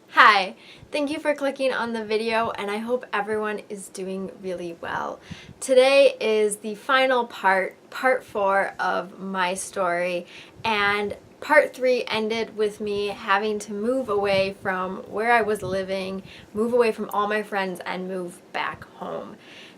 Hi, thank you for clicking on the video, and I hope everyone is doing really well. Today is the final part 4 of my story, and part 3 ended with me having to move away from where I was living, move away from all my friends, and move back home.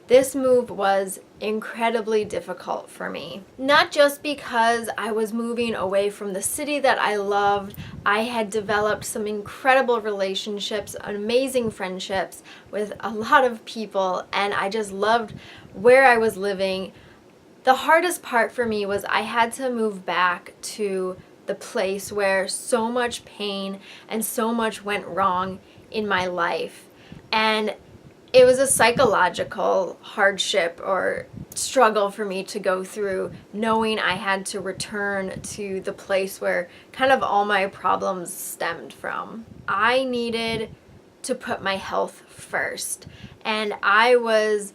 This move was incredibly difficult for me. Not just because I was moving away from the city that I loved. I had developed some incredible relationships, amazing friendships with a lot of people, and I just loved where I was living. The hardest part for me was I had to move back to the place where so much pain and so much went wrong in my life. And it was a psychological hardship or struggle for me to go through, knowing I had to return to the place where kind of all my problems stemmed from. I needed to put my health first, and health-wise,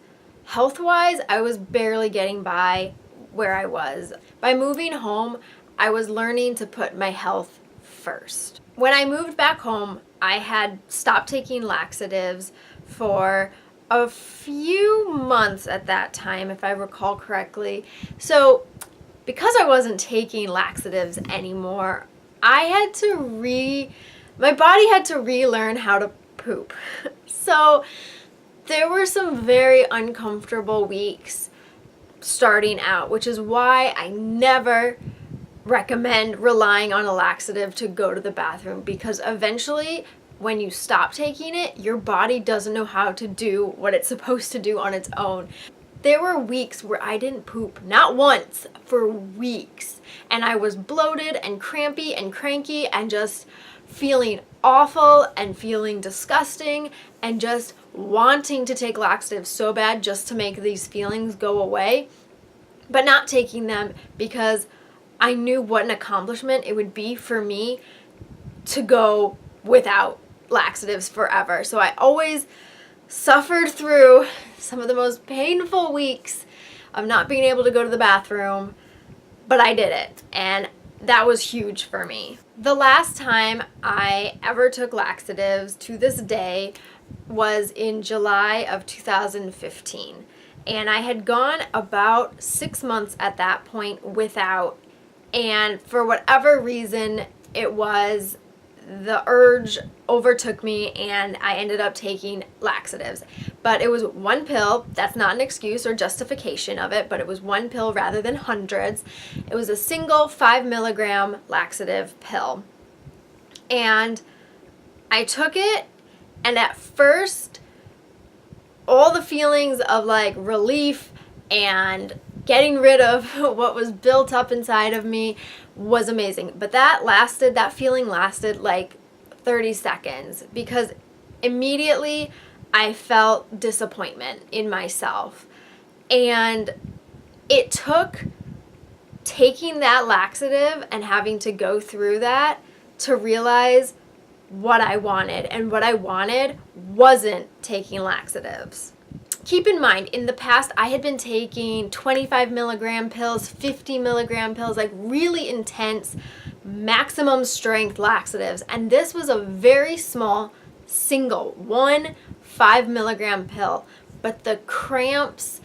I was barely getting by where I was. By moving home, I was learning to put my health first. When I moved back home, I had stopped taking laxatives for a few months at that time, if I recall correctly. So because I wasn't taking laxatives anymore, my body had to relearn how to poop. So there were some very uncomfortable weeks starting out, which is why I never recommend relying on a laxative to go to the bathroom, because eventually when you stop taking it, your body doesn't know how to do what it's supposed to do on its own. There were weeks where I didn't poop, not once, for weeks. And I was bloated and crampy and cranky and just feeling awful and feeling disgusting and just wanting to take laxatives so bad just to make these feelings go away, but not taking them because I knew what an accomplishment it would be for me to go without laxatives forever. So I always suffered through some of the most painful weeks of not being able to go to the bathroom, but I did it, and that was huge for me. The last time I ever took laxatives to this day was in July of 2015, and I had gone about 6 months at that point without, and for whatever reason the urge overtook me and I ended up taking laxatives. But it was one pill. That's not an excuse or justification of it, but it was one pill rather than hundreds. It was a single 5 milligram laxative pill. And I took it, and at first, all the feelings of like relief and getting rid of what was built up inside of me was amazing. But that feeling lasted like 30 seconds, because immediately I felt disappointment in myself. And it took taking that laxative and having to go through that to realize what I wanted. And what I wanted wasn't taking laxatives. Keep in mind, in the past, I had been taking 25 milligram pills, 50 milligram pills, like really intense, maximum strength laxatives. And this was a very small, single, 5 milligram pill. But the cramps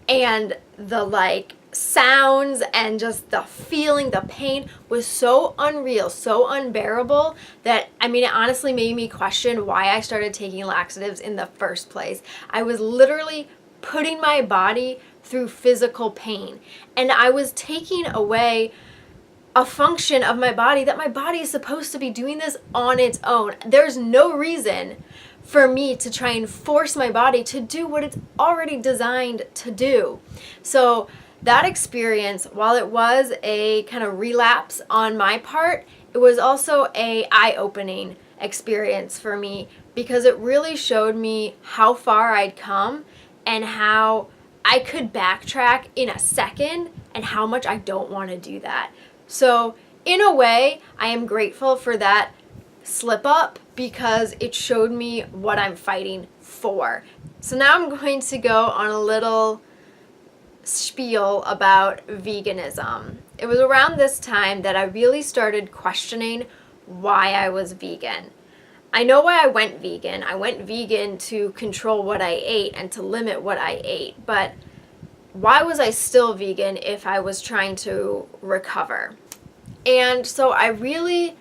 and the sounds and just the feeling, the pain was so unreal, so unbearable that, it honestly made me question why I started taking laxatives in the first place. I was literally putting my body through physical pain, and I was taking away a function of my body that my body is supposed to be doing this on its own. There's no reason for me to try and force my body to do what it's already designed to do. So that experience, while it was a kind of relapse on my part, it was also an eye-opening experience for me, because it really showed me how far I'd come and how I could backtrack in a second and how much I don't want to do that. So in a way, I am grateful for that slip up, because it showed me what I'm fighting for. So now I'm going to go on a little spiel about veganism. It was around this time that I really started questioning why I was vegan. I know why I went vegan. I went vegan to control what I ate and to limit what I ate. But why was I still vegan if I was trying to recover? And so I really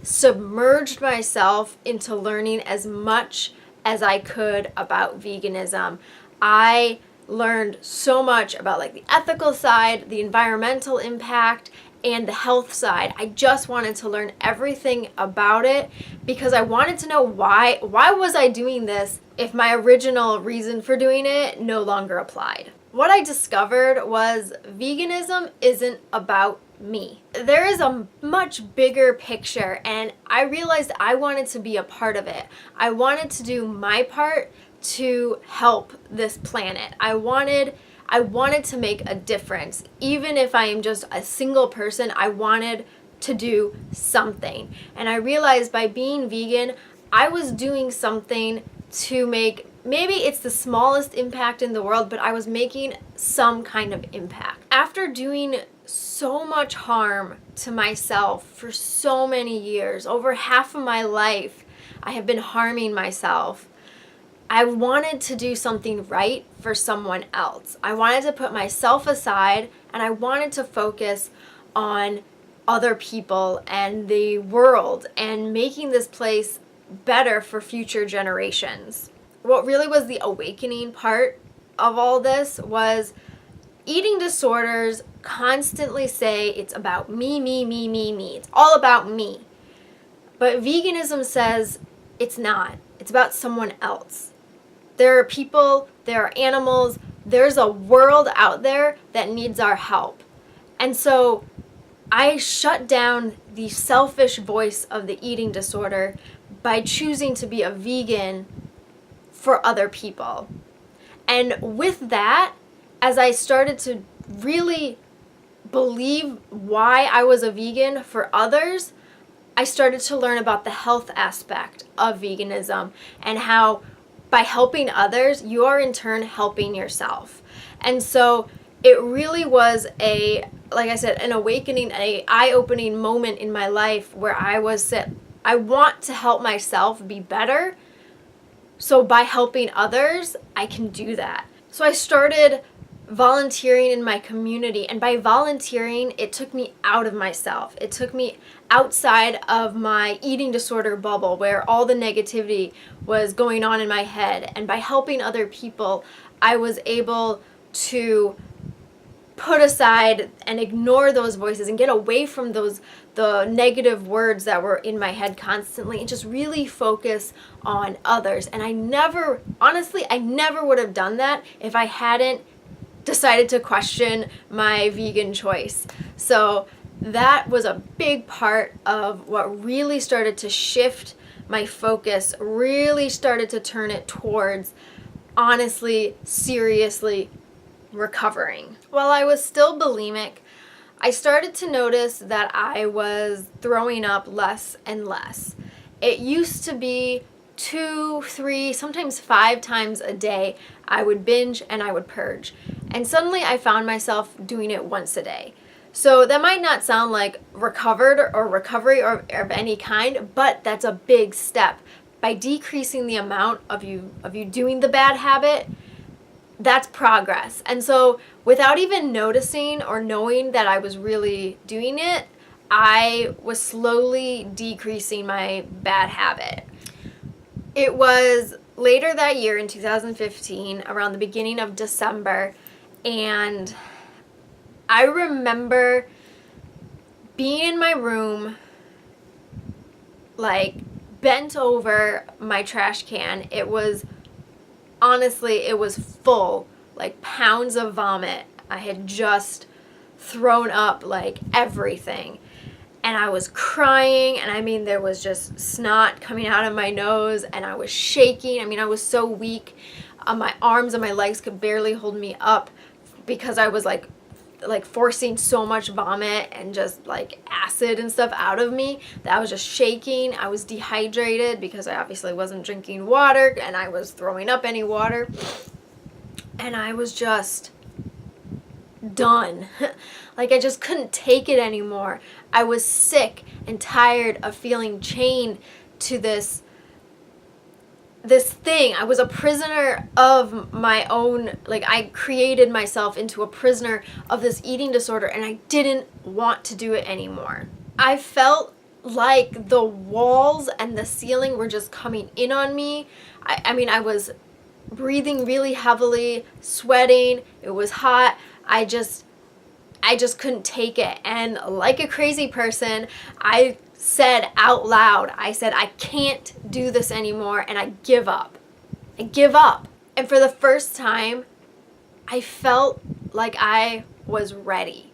submerged myself into learning as much as I could about veganism. I learned so much about like the ethical side, the environmental impact, and the health side. I just wanted to learn everything about it because I wanted to know why was I doing this if my original reason for doing it no longer applied. What I discovered was veganism isn't about me. There is a much bigger picture, and I realized I wanted to be a part of it. I wanted to do my part to help this planet. I wanted to make a difference. Even if I am just a single person, I wanted to do something. And I realized by being vegan, I was doing something to make, maybe it's the smallest impact in the world, but I was making some kind of impact. After doing so much harm to myself for so many years, over half of my life, I have been harming myself. I wanted to do something right for someone else. I wanted to put myself aside, and I wanted to focus on other people and the world and making this place better for future generations. What really was the awakening part of all this was eating disorders constantly say it's about me. It's all about me. But veganism says it's not. It's about someone else. There are people, there are animals, there's a world out there that needs our help. And so I shut down the selfish voice of the eating disorder by choosing to be a vegan for other people. And with that, as I started to really believe why I was a vegan for others, I started to learn about the health aspect of veganism and how by helping others, you are in turn helping yourself. And so it really was like I said, an awakening, an eye-opening moment in my life where I want to help myself be better. So by helping others, I can do that. So I started volunteering in my community, and by volunteering, it took me out of myself. It took me outside of my eating disorder bubble where all the negativity was going on in my head. And by helping other people, I was able to put aside and ignore those voices and get away from the negative words that were in my head constantly and just really focus on others. And I never would have done that if I hadn't decided to question my vegan choice. So that was a big part of what really started to shift my focus, really started to turn it towards honestly, seriously recovering. While I was still bulimic, I started to notice that I was throwing up less and less. It used to be 2, 3, sometimes 5 times a day I would binge and I would purge. And suddenly I found myself doing it once a day. So that might not sound like recovered or recovery or of any kind, but that's a big step. By decreasing the amount of you doing the bad habit, that's progress. And so without even noticing or knowing that I was really doing it, I was slowly decreasing my bad habit. It was later that year in 2015, around the beginning of December, and I remember being in my room, like bent over my trash can. It was full, like pounds of vomit. I had just thrown up like everything. And I was crying, and I mean, there was just snot coming out of my nose, and I was shaking. I mean, I was so weak. My arms and my legs could barely hold me up because I was like forcing so much vomit and just like acid and stuff out of me that I was just shaking. I was dehydrated because I obviously wasn't drinking water, and I was throwing up any water. And I was just done. Like, I just couldn't take it anymore. I was sick and tired of feeling chained to this thing. I was a prisoner of my own, like, I created myself into a prisoner of this eating disorder, and I didn't want to do it anymore. I felt like the walls and the ceiling were just coming in on me. I mean, I was breathing really heavily, sweating, it was hot. I just couldn't take it. And like a crazy person, I said out loud, I said, I can't do this anymore, and I give up. I give up. And for the first time, I felt like I was ready.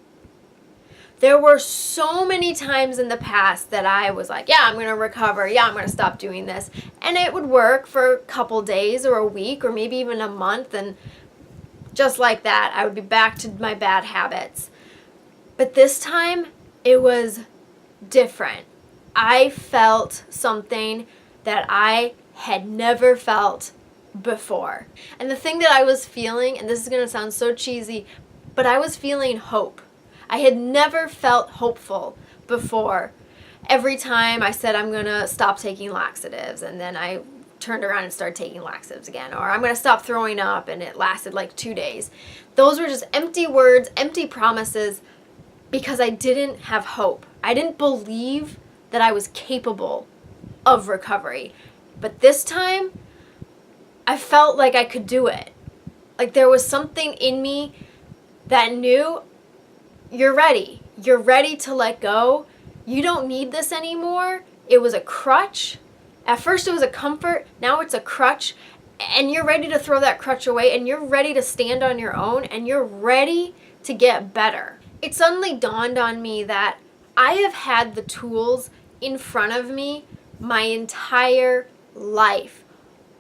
There were so many times in the past that I was like, yeah, I'm going to recover. Yeah, I'm going to stop doing this. And it would work for a couple days or a week or maybe even a month. And just like that, I would be back to my bad habits. But this time, it was different. I felt something that I had never felt before. And the thing that I was feeling, and this is going to sound so cheesy, but I was feeling hope. I had never felt hopeful before. Every time I said I'm going to stop taking laxatives, and then I turned around and started taking laxatives again, or I'm going to stop throwing up, and it lasted like 2 days. Those were just empty words, empty promises, because I didn't have hope. I didn't believe that I was capable of recovery. But this time, I felt like I could do it. Like there was something in me that knew, you're ready. You're ready to let go. You don't need this anymore. It was a crutch. At first it was a comfort. Now it's a crutch. And you're ready to throw that crutch away, and you're ready to stand on your own, and you're ready to get better. It suddenly dawned on me that I have had the tools in front of me my entire life.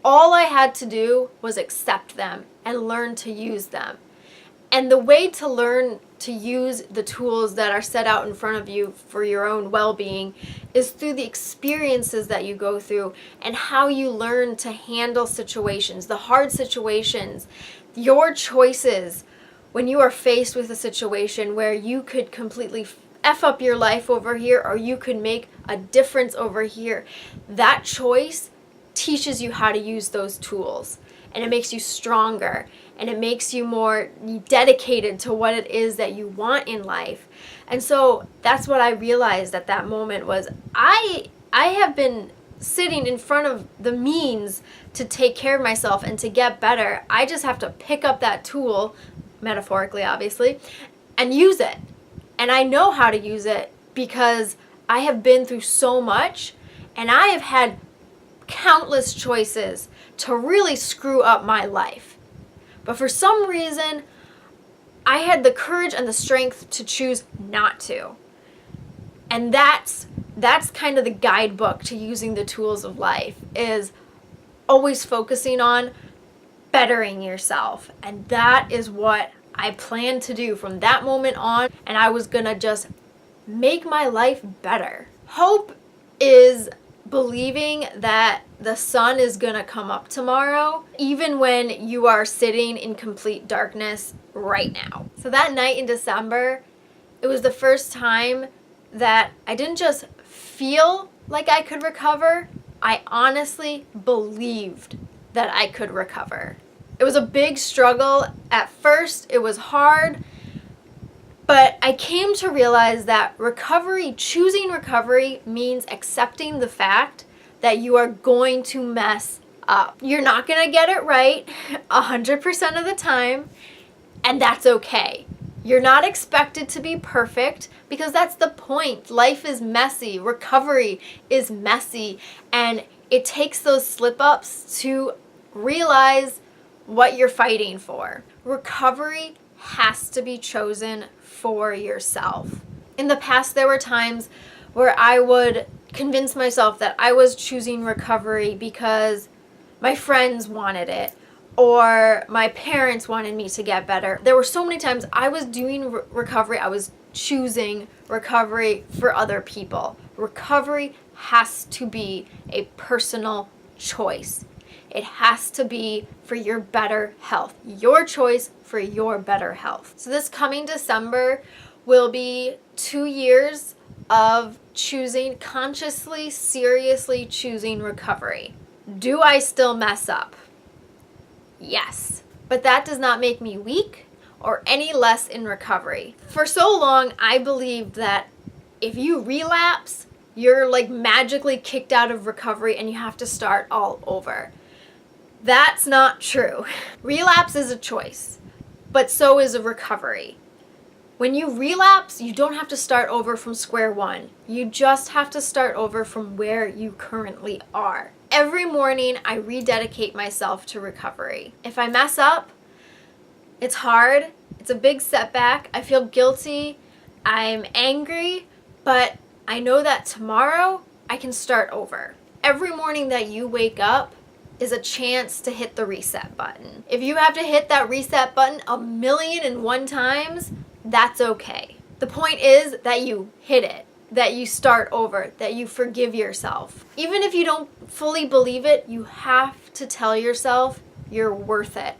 All I had to do was accept them and learn to use them. And the way to learn to use the tools that are set out in front of you for your own well-being is through the experiences that you go through and how you learn to handle situations, the hard situations, your choices when you are faced with a situation where you could completely F up your life over here, or you could make a difference over here. That choice teaches you how to use those tools, and it makes you stronger, and it makes you more dedicated to what it is that you want in life. And so that's what I realized at that moment was I have been sitting in front of the means to take care of myself and to get better. I just have to pick up that tool, metaphorically obviously, and use it. And I know how to use it because I have been through so much, and I have had countless choices to really screw up my life. But for some reason, I had the courage and the strength to choose not to. And that's kind of the guidebook to using the tools of life, is always focusing on bettering yourself. And that is what I planned to do from that moment on, and I was gonna just make my life better. Hope is believing that the sun is gonna come up tomorrow, even when you are sitting in complete darkness right now. So that night in December, it was the first time that I didn't just feel like I could recover, I honestly believed that I could recover. It was a big struggle. At first, it was hard, but I came to realize that choosing recovery means accepting the fact that you are going to mess up. You're not going to get it right 100% of the time, and that's okay. You're not expected to be perfect, because that's the point. Life is messy. Recovery is messy, and it takes those slip-ups to realize what you're fighting for. Recovery has to be chosen for yourself. In the past, there were times where I would convince myself that I was choosing recovery because my friends wanted it, or my parents wanted me to get better. There were so many times I was doing recovery, I was choosing recovery for other people. Recovery has to be a personal choice. It has to be for your better health. Your choice for your better health. So this coming December will be 2 years of choosing, consciously, seriously choosing recovery. Do I still mess up? Yes. But that does not make me weak or any less in recovery. For so long, I believed that if you relapse, you're like magically kicked out of recovery and you have to start all over. That's not true. Relapse is a choice, but so is a recovery. When you relapse, you don't have to start over from square one. You just have to start over from where you currently are. Every morning, I rededicate myself to recovery. If I mess up, it's hard. It's a big setback. I feel guilty. I'm angry, but I know that tomorrow I can start over. Every morning that you wake up is a chance to hit the reset button. If you have to hit that reset button 1,000,001 times, that's okay. The point is that you hit it, that you start over, that you forgive yourself. Even if you don't fully believe it, you have to tell yourself you're worth it,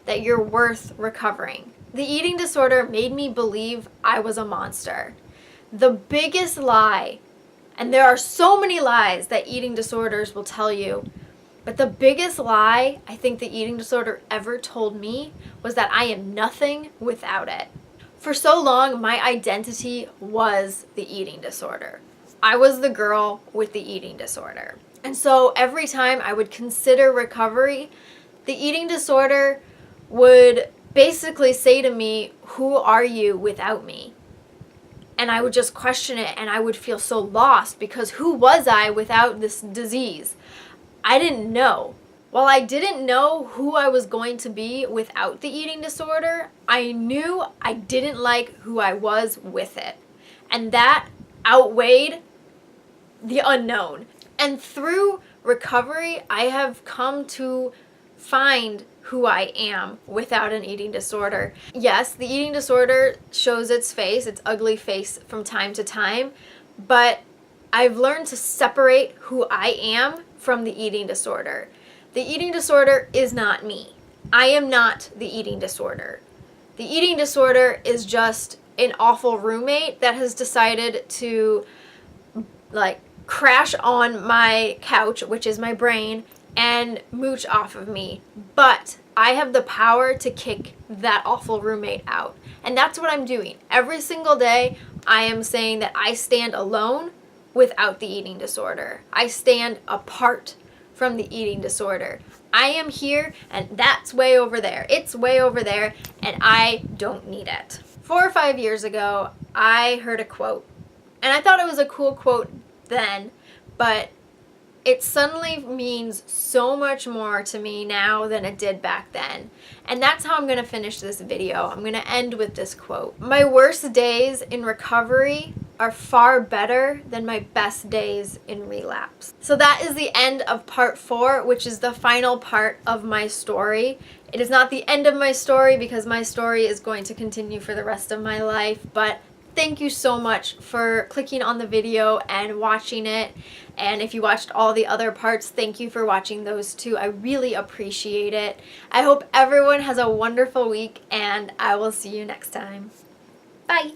that you're worth recovering. The eating disorder made me believe I was a monster. The biggest lie, and there are so many lies that eating disorders will tell you, but the biggest lie I think the eating disorder ever told me was that I am nothing without it. For so long, my identity was the eating disorder. I was the girl with the eating disorder. And so every time I would consider recovery, the eating disorder would basically say to me, "Who are you without me?" And I would just question it, and I would feel so lost because who was I without this disease? I didn't know. While I didn't know who I was going to be without the eating disorder, I knew I didn't like who I was with it. And that outweighed the unknown. And through recovery, I have come to find who I am without an eating disorder. Yes, the eating disorder shows its face, its ugly face from time to time, but I've learned to separate who I am from the eating disorder. The eating disorder is not me. I am not the eating disorder. The eating disorder is just an awful roommate that has decided to like crash on my couch, which is my brain, and mooch off of me. But I have the power to kick that awful roommate out. And that's what I'm doing. Every single day, I am saying that I stand alone without the eating disorder. I stand apart from the eating disorder. I am here and that's way over there. It's way over there and I don't need it. 4 or 5 years ago, I heard a quote and I thought it was a cool quote then, but it suddenly means so much more to me now than it did back then. And that's how I'm going to finish this video. I'm going to end with this quote. My worst days in recovery are far better than my best days in relapse. So that is the end of part 4, which is the final part of my story. It is not the end of my story because my story is going to continue for the rest of my life, but thank you so much for clicking on the video and watching it. And if you watched all the other parts, thank you for watching those too. I really appreciate it. I hope everyone has a wonderful week and I will see you next time. Bye.